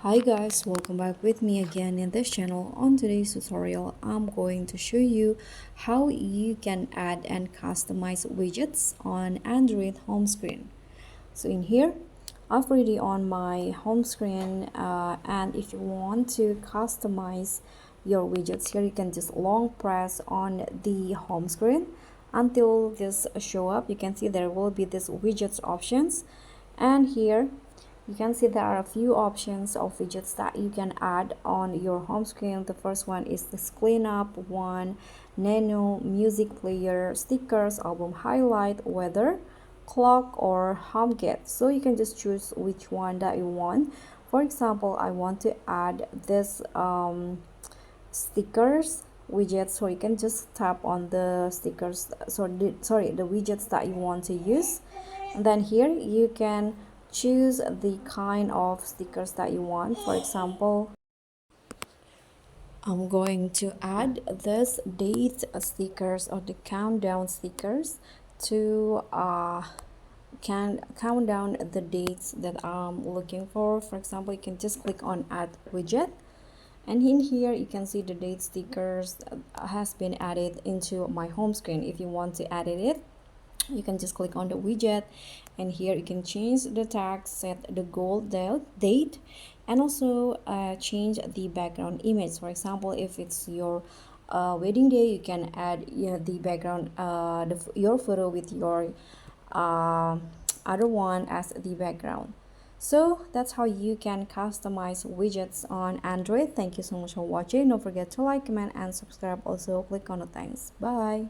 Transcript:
Hi guys, welcome back with me again in this channel. On today's tutorial, I'm going to show you how you can add and customize widgets on Android home screen. So in here, I've already on my home screen and if you want to customize your widgets here, you can just long press on the home screen until this show up. You can see there will be this widgets options, and here you can see there are a few options of widgets that you can add on your home screen. The first one is this cleanup one, nano, music player, stickers, album highlight, weather, clock, or HomeKit. So you can just choose which one that you want. For example, I want to add this stickers widget, so you can just tap on the stickers, the widgets that you want to use, and then here you can choose the kind of stickers that you want. For example, I'm going to add this date stickers or the countdown stickers to can count down the dates that I'm looking for. For example, you can just click on add widget, and in here you can see the date stickers has been added into my home screen. If you want to edit it, you can just click on the widget, and here you can change the tag, set the goal date, and also change the background image. For example, if it's your wedding day, you can add the background, your photo with your other one as the background. So that's how you can customize widgets on Android. Thank you so much for watching. Don't forget to like, comment, and subscribe. Also click on the thanks. Bye.